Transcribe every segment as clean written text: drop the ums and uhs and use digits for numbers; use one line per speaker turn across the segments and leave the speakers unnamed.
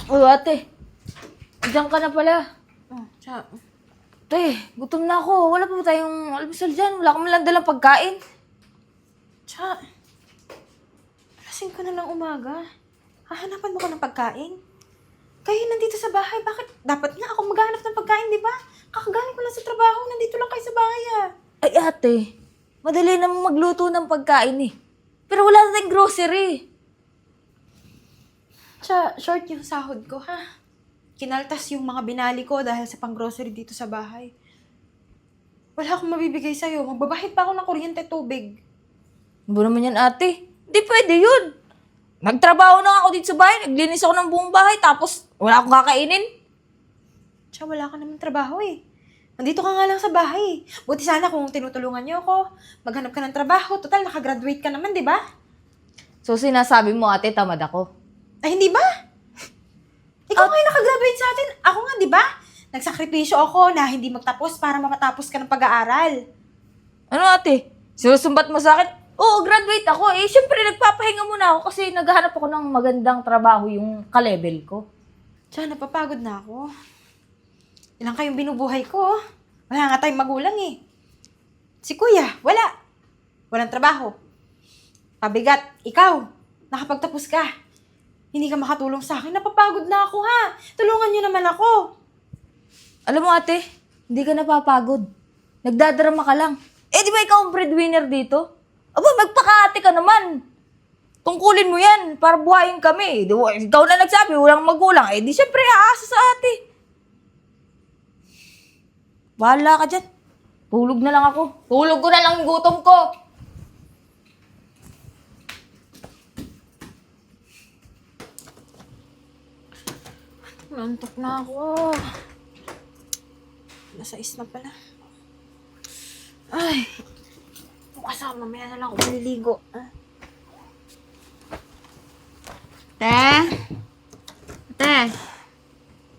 Oh, ate. Diyan ka na pala.
Oh, siya.
Ate, gutom na ako. Wala pa ba tayong almusal dyan? Wala ka man lang dalang pagkain.
Siya. Lasing ko na lang umaga. Hahanapan mo ko ng pagkain? Kayo nandito sa bahay. Bakit? Dapat nga ako maghanap ng pagkain, di ba? Kakagaling ko lang sa trabaho. Nandito lang kayo sa bahay, ah.
Ay, ate. Madali naman magluto ng pagkain eh. Pero wala na tayong grocery.
Siya, short yung sahod ko, ha? Kinaltas yung mga binali ko dahil sa pang-grocery dito sa bahay. Wala akong mabibigay sa'yo. Magbabahid pa ako ng kuryente at tubig.
Ano naman yan, ate? Hindi pwede yun. Nagtrabaho na ako dito sa bahay. Naglinis ako ng buong bahay. Tapos, wala akong kakainin.
Siya, wala ka naman trabaho eh. Nandito ka nga lang sa bahay. Buti sana kung tinutulungan niyo ako. Maghanap ka ng trabaho. Total, nakagraduate ka naman, di ba?
So, sinasabi mo, ate, tamad ako.
Ay, hindi ba? Ikaw kayo nakagraduate sa atin. Ako nga, di ba? Nagsakripisyo ako na hindi magtapos para makatapos ka ng pag-aaral.
Ano, ate? Sinusumbat mo sa akin? Oo, graduate ako. Eh, syempre, nagpapahinga muna ako kasi naghahanap ako ng magandang trabaho yung ka-level ko.
Tiyan, napapagod na ako. Ilang kayong binubuhay ko. Wala nga tayong magulang eh. Si kuya, wala. Walang trabaho. Pabigat, ikaw, nakapagtapos ka. Hindi ka makatulong sa akin. Napapagod na ako, ha? Tulungan niyo naman ako.
Alam mo, ate, hindi ka napapagod. Nagdadrama ka lang. Eh, di ba ikaw ang breadwinner dito? Aba, magpaka-ate ka naman. Tungkulin mo yan para buhayin kami. Di ba, ikaw na nagsabi, walang magulang. Eh, di syempre, aasa sa ate. Bahala ka dyan. Tulog na lang ako. Tulog ko na lang yung gutom ko.
Nantok na ako. Nasa is na pala. Ay. Bukas ako, mamaya na lang ako maliligo. Ah.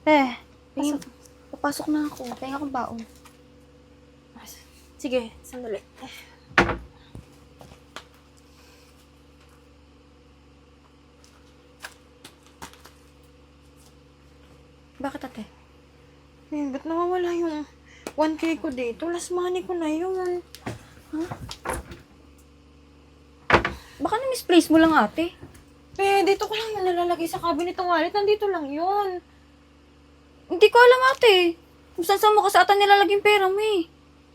Te,
Papasok na ako. Pahinga akong baon. Sige, sandali. Bakit ate? Ba't nawawala yung 1K ko dito? Last money ko na yun.
baka na-misplace mo lang, ate.
Dito ko lang yun nalalagay sa cabinet ng wallet. Nandito lang yun.
Hindi ko alam, ate. Kung saan mo kasi ata nilalagay yung pera mo eh.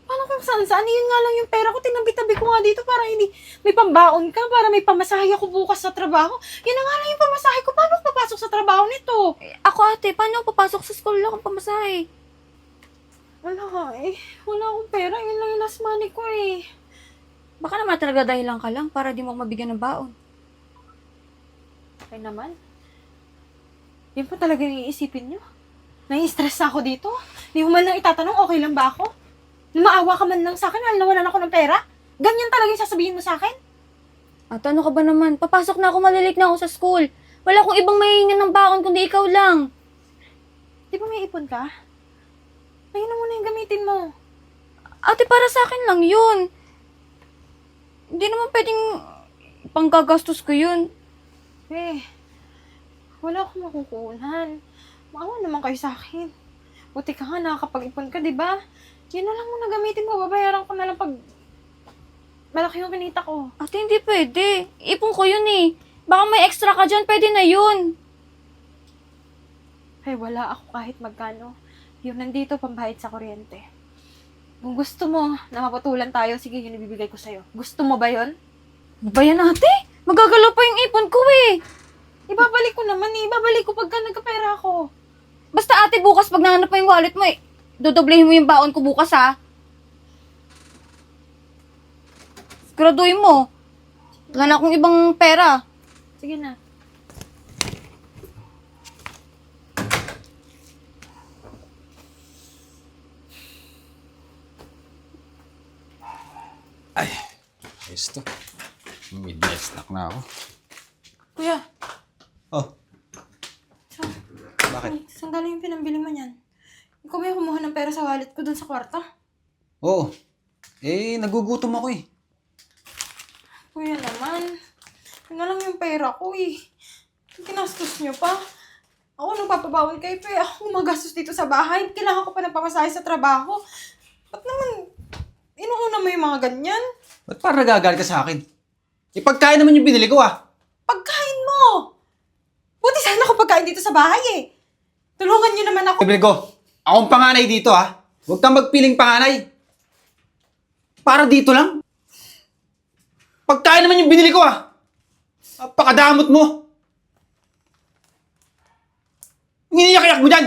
Paano kung saan-saan? Yun nga lang yung pera ko. Tinabi-tabi ko nga dito para hindi may pambaon ka, para may pamasahe ako bukas sa trabaho. Yun na nga lang yung pamasahe ko. Paano ako papasok sa trabaho nito?
Ako, ate, paano ako papasok sa school lang kung pamasahe?
Wala nga eh. Wala akong pera. Yun lang yung last money ko eh.
Baka naman talaga dahilan ka lang para di mo ako mabigyan ng baon.
Okay naman. Yun pa talaga yung iisipin nyo. Nai-stress na ako dito. Hindi mo man lang itatanong, okay lang ba ako? Maawa ka man lang sa akin, nawalan ako ng pera. Ganyan talaga yung sasabihin mo sa akin?
At ano ka ba naman? Papasok na ako, malilate na ako sa school. Wala akong ibang mahihingan ng baon kundi ikaw lang.
Di ba may ipon ka? Ayun na muna yung gamitin mo.
Ate, para sa akin lang yun. Hindi naman pwedeng panggagastos ko yun.
Wala akong makukunan. Maawa naman kayo sa akin. Buti ka nga nakakapag-ipon ka, di ba? Yun na lang muna gamitin mo. Babayaran ko na lang pag malaki yung kinita ko.
Ate, hindi pwede. Ipon ko yun eh. Baka may extra ka dyan, pwede na yun.
Wala ako kahit magkano. Yun, nandito pambayad sa kuryente. Kung gusto mo na maputulan tayo, sige, yun ibibigay ko sa'yo. Gusto mo ba yun?
Ano ba yan, ate? Magagalaw pa yung ipon ko eh.
Ibabalik ko naman eh. Ibabalik ko pagka nagkapera ako.
Basta ate, bukas pag nahanap mo yung wallet mo eh, dodoblehin mo yung baon ko bukas ha. Siguraduhin mo. Wala na akong ibang pera.
Sige na.
Ay, ayos to. Midnight snack na ako.
Kuya,
Oh. Bakit?
saan galing yung pinambili mo niyan? Ikaw ba yung kumuha ng pera sa wallet ko dun sa kwarto?
Oo. Nagugutom ako eh.
Kuya naman, yun na lang yung pera ko eh. Kinastos niyo pa. Ako nagpapabawal kayo, pero ako gumagastos dito sa bahay. Kailangan ko pa ng pamasahe sa trabaho. Ba't naman, inuuna mo yung mga ganyan?
Ba't parang nagagalit ka sa akin? Ipagkain naman yung binili ko
Pagkain mo! Buti sana ako pagkain dito sa bahay eh. Tulungan niyo naman ako.
Binili ko. Akong panganay dito Huwag kang magpiling panganay. Para dito lang. Pagkain naman yung binili ko Napakadamot mo. Iniyak-iyak mo dyan.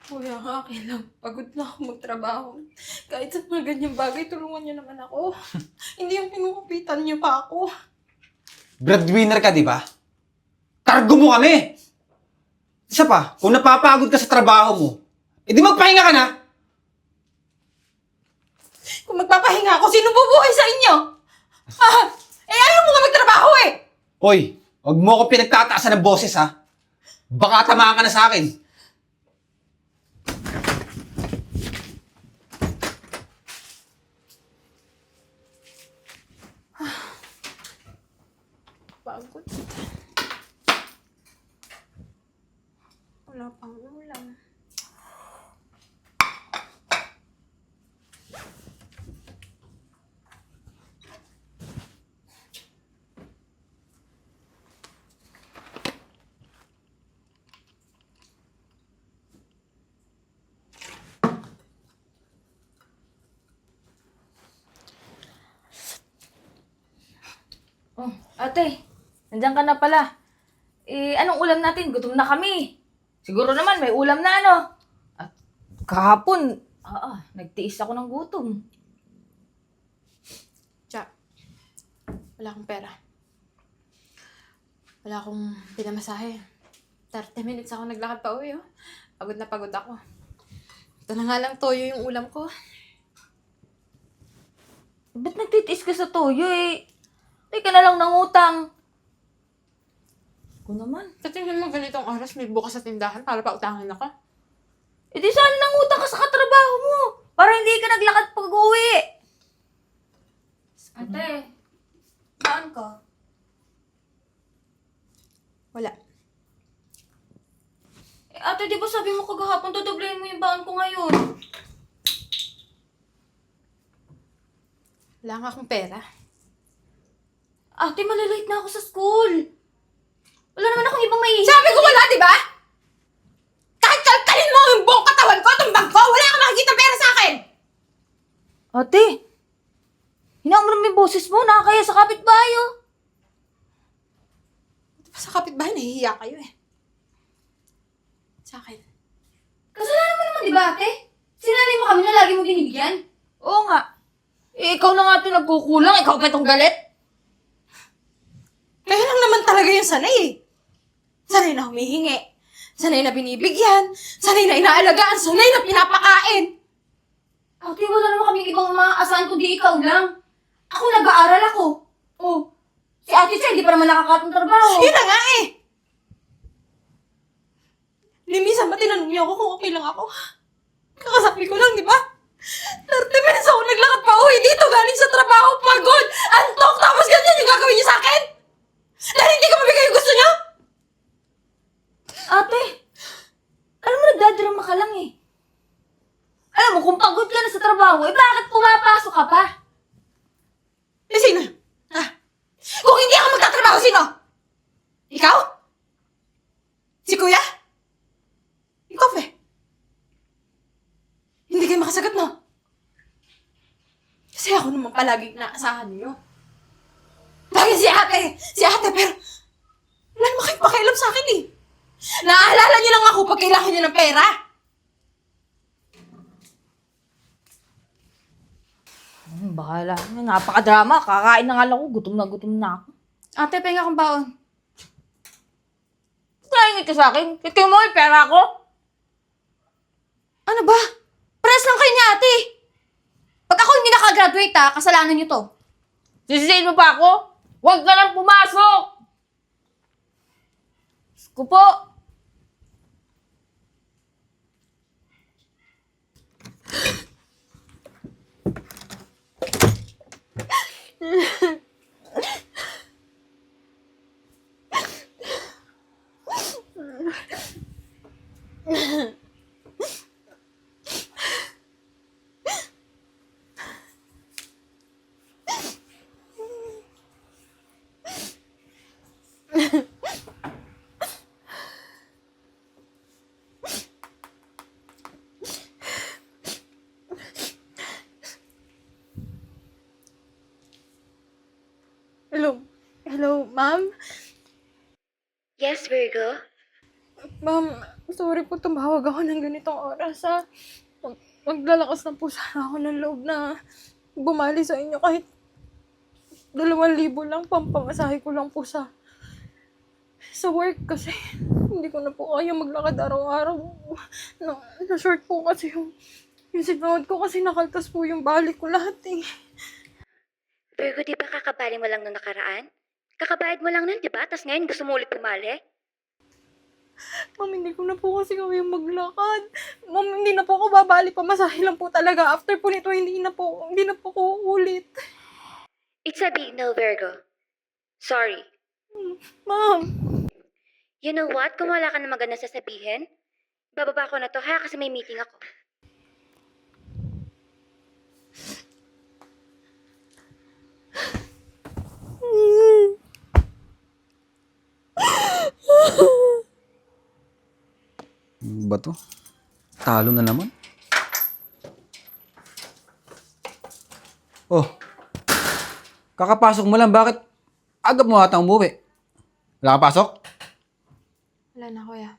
Kuya, akin lang. Pagod na ako magtrabaho. Kahit sa mga ganyang bagay, tulungan niyo naman ako. Hindi yung pinukupitan niyo pa ako.
Breadwinner ka, di ba? Kargo mo kami. Isa pa, kung napapagod ka sa trabaho mo, edi magpahinga ka na.
Kung magpapahinga ako, sino bubuhay sa inyo? Ayaw mo nga magtrabaho eh!
Hoy, huwag mo ako pinagtataasan ng boses Baka tamaan ka na sa akin.
Pagod. Wala pang ulam.
Oh, ate, nandiyan ka na pala. Anong ulam natin? Gutom na kami. Siguro naman may ulam na At kahapon, nagtiis ako ng gutom.
Tsa, wala akong pera. Wala akong pinamasahe. 30 minutes ako naglakad pa uwi, oh. Pagod na pagod ako. Ito na nga lang toyo yung ulam ko.
Ba't nagtitiis ka sa toyo Hindi ka na lang nangutang. Ako naman.
Sa tingin mo ganitong oras may bukas sa tindahan para pautangin ako?
Di sana nangutang ka sa katrabaho mo. Para hindi ka naglakad pag-uwi. Ate, saan ka?
Wala.
Ate, di ba sabi mo kagahapon, dodoblehin mo yung baon ko ngayon?
Wala nga akong pera.
Ate, malilate na ako sa school. Wala naman akong ibang maiisip.
Sabi ko wala, di ba? Kahit kalkalin mo yung buong katawan ko, itong bag ko, wala kang makikita pera sa akin!
Ate, hinaumram mo yung boses mo, nakakaya sa kapitbahay
Sa kapitbahay, nahihiya kayo eh. Sa akin.
Kasalanan mo naman, di ba, ate? Sinanay mo kami na lagi mo binibigyan. Oo nga. Ikaw na nga ito nagkukulang, ikaw pa itong galit.
Kaya lang naman talaga yung sanay eh. Sanay na humihingi. Sanay na binibigyan. Sanay na inaalagaan. Sanay na pinapakain.
Ate, wala naman kaming ibang mga asahan kundi ikaw lang. Ako nag-aaral ako. Oh, si ate siya, hindi pa naman nakakatong trabaho.
Yun na nga eh. Limisan ba tinanong niyo ako kung okay lang ako? Kakasabi ko lang, di ba? 30 minutes ako naglakad pa uwi dito galing sa trabaho. Pagod! Antok! Tapos ganyan yung gagawin niyo sa akin? Dahil hindi ko mabigay yung gusto niyo?
Ate, alam mo, nagdadrama ka lang Alam mo, kung pagod ka na sa trabaho, bakit pumapasok ka pa?
Eh, sino? Ha? Kung hindi ako magtatrabaho, sino? Ikaw? Si Kuya? Ikaw, Fe? Hindi kayo makasagot, no? Kasi ako naman palaging naasahan niyo. Lagi si ate! Si ate, pero wala naman kayong pakialam sa akin eh. Naaalala niyo lang ako pag kailangan niyo ng pera.
Bahala. Napaka-drama. Kakain na nga lang ako. Gutom na ako.
Ate, pahinga kong baon.
Naingit ka sa akin. Kaya mo, may pera ako.
Ano ba? Pares lang kayo ni ate. Pag ako hindi nakagraduate kasalanan niyo to.
Sisisihin mo pa ako? Huwag ka nang pumasok! Diyos ko po.
Hello, ma'am?
Yes, Virgo?
Ma'am, sorry po tumawag ako ng ganitong oras, ha? Maglalakas na po sana ako ng loob na bumali sa inyo kahit 2,000 lang, pampamasahe ko lang po sa work kasi hindi ko na po kaya maglakad araw-araw. Na-short po kasi yung sinahod ko kasi nakaltas po yung balik ko lahat eh.
Virgo, di ba kakabali mo lang nung nakaraan? Kakabayad mo lang nun, di ba? Tapos ngayon gusto mo ulit pumali?
Ma'am, hindi ko na po kasi kaya maglakad. Ma'am, hindi na po ako babali, pamasahe lang po talaga. After po nito, hindi na po ko ulit.
It's a big no, Virgo. Sorry.
Ma'am,
You know what? Kung wala ka na maganda sasabihin, bababa ko na to ha kasi may meeting ako.
Ano ba to? Talo na naman. Oh. Kakapasok mo lang, bakit agad mo atang umuwi? Wala ka pasok?
wala na kuya.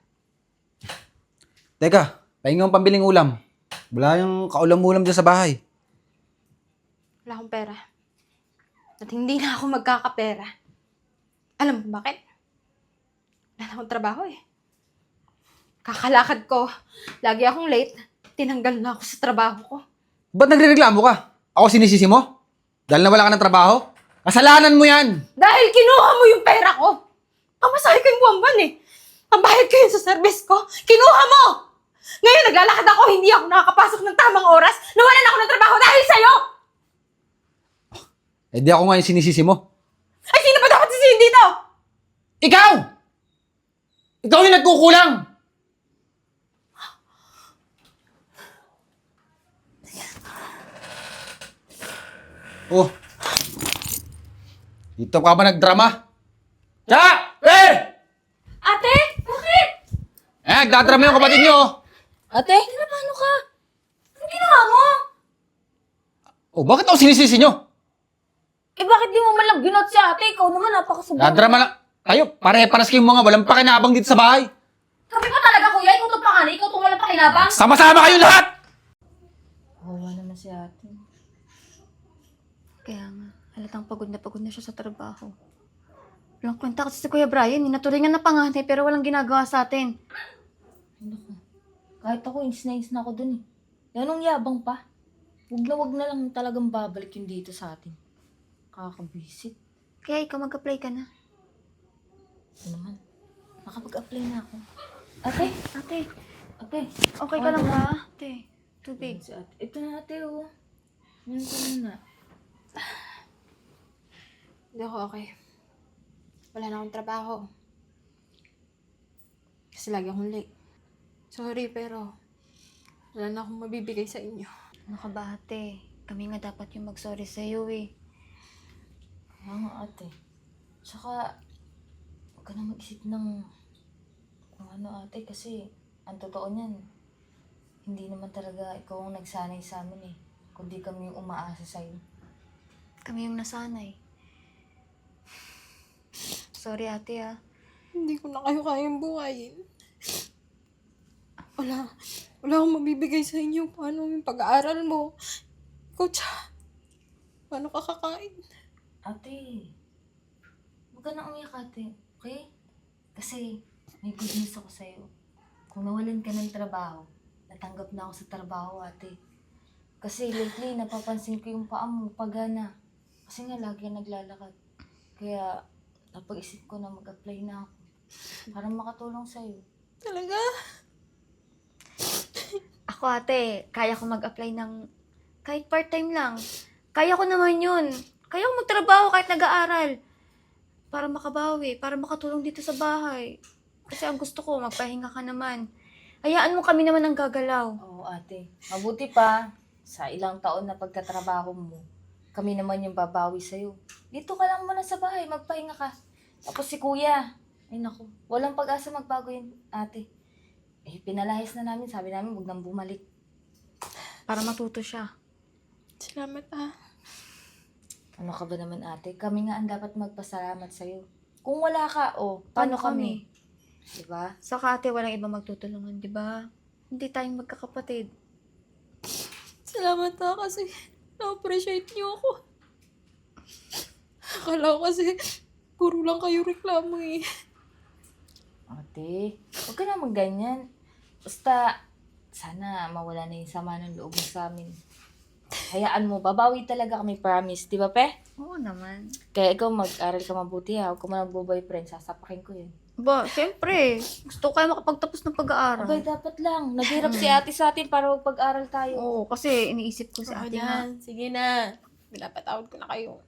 Teka, pahinga ang pambiling ulam. Wala yung kaulam-ulam dyan sa bahay.
Wala akong pera. At hindi na ako magkakapera. Alam mo bakit? Wala na akong trabaho eh. Kakalakad ko. Lagi akong late. Tinanggal na ako sa trabaho ko.
Ba't nagrereklamo ka? Ako sinisisi mo? Dahil na wala ka ng trabaho? Kasalanan mo yan!
Dahil kinuha mo yung pera ko! Pamasahe ko yung buwan-buwan eh. Pambayad ko yun sa service ko. Kinuha mo! Ngayon naglalakad ako, hindi ako nakakapasok ng tamang oras. Nawalan ako ng trabaho dahil sa'yo!
Eh di ako nga yung sinisisi mo.
Ay, sino ba dapat sisihin dito?
Ikaw! Ikaw yung nagkukulang! Oh. Dito ka ba nagdrama? Tsa! Eh!
Ate? Bakit?
Nagdadrama yung kapatid niyo.
Ate? Paano ka? Ano ginawa mo?
Oh, bakit ako sinisisi niyo?
Eh bakit di mo man lang ginot si ate? Ikaw naman napakasubok.
Nagdrama lang. Kayo, pare-paras kayong mga walang pakinabang dito sa bahay.
Kami pa talaga kuya, ikaw to pa ikaw to walang pakinabang.
Sama-sama kayong lahat!
Wala naman si ate.
Kaya nga, halatang pagod na siya sa trabaho. Walang kwenta kasi si Kuya Brian, naturingan na panganay pero walang ginagawa sa atin.
Ay, naku. Kahit ako, ins na ako dun eh. Ganong yabang pa. Wag na lang talagang babalik yun dito sa atin. Kakabwisit.
Kaya ikaw mag-apply ka na.
Ito naman. Nakapag-apply na ako.
Ate,
Ate.
okay ka lang ba? Ate, tubig.
Si ate. Ito na ate oh. Yan ko muna.
Hindi ako okay. Wala na akong trabaho. Kasi lagi akong late. Sorry, pero wala na akong mabibigay sa inyo.
Ano ka ba ate? Kami nga dapat yung mag-sorry sa'yo eh.
Kaya nga ate. Tsaka, huwag ka na mag-isip ng kung ano ate kasi ang totoo niyan, hindi naman talaga ikaw ang nagsanay sa amin eh. Kundi kami yung umaasa sa'yo.
Kami yung nasanay. Sorry ate ah.
Hindi ko na kayo kayang buhayin. Wala akong mabibigay sa inyo. Paano yung pag-aaral mo? Coach, paano ka kakain?
Ate, huwag ka na umiyak ate, okay? Kasi may good news ako sa'yo. Kung nawalan ka ng trabaho, natanggap na ako sa trabaho ate. Kasi lately, napapansin ko yung paa mo, pagana. Kasi nga lagi ka naglalakad. Kaya napag-isip ko na mag-apply na ako. Para makatulong sa'yo.
Talaga?
Ako ate, kaya ko mag-apply ng kahit part-time lang. Kaya ko naman yun. Kaya ko magtrabaho kahit nag-aaral. Para makabawi, para makatulong dito sa bahay. Kasi ang gusto ko, magpahinga ka naman. Hayaan mo kami naman ang gagalaw.
Oo ate, mabuti pa. Sa ilang taon na pagkatrabaho mo, kami naman yung babawi sa'yo. Dito ka lang muna sa bahay, magpahinga ka. Tapos si kuya, ay naku, walang pag-asa magbago yun, ate. Eh, pinalahis na namin, sabi namin, huwag nang bumalik.
Para matuto siya.
Salamat ah.
Ano ka ba naman ate? Kami nga ang dapat magpasalamat sa'yo. Kung wala ka, paano kami? Diba?
Saka ate, walang iba magtutulungan, di ba? Hindi tayong magkakapatid.
Salamat na kasi na-appreciate niyo ako. Akala ko kasi puro lang kayo reklamo eh.
Ate, huwag ka naman ganyan. Basta, sana mawala na yung sama ng loob mo sa amin. Hayaan mo, babawi talaga kami, promise. Di ba, pe?
Oo naman.
Kaya ikaw mag-aral ka mabuti ha. Huwag ka man magbo-boyfriend, sasapakin ko yun.
Ba, syempre. Gusto ko kayo makapagtapos ng pag-aaral.
Abay, dapat lang. Naghirap si ate sa atin para magpag-aral tayo.
Oo, kasi iniisip ko si ate nga.
Sige na. Pinapatawad ko na kayo.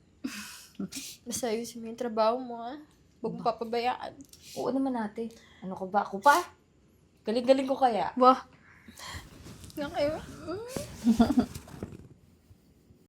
Basta ayusin mo yung trabaho mo ha. Huwag mo papabayaan.
Oo naman ate. Ano ko ba? Ako pa? Galing-galing ko kaya.
Ba,
Nga kayo.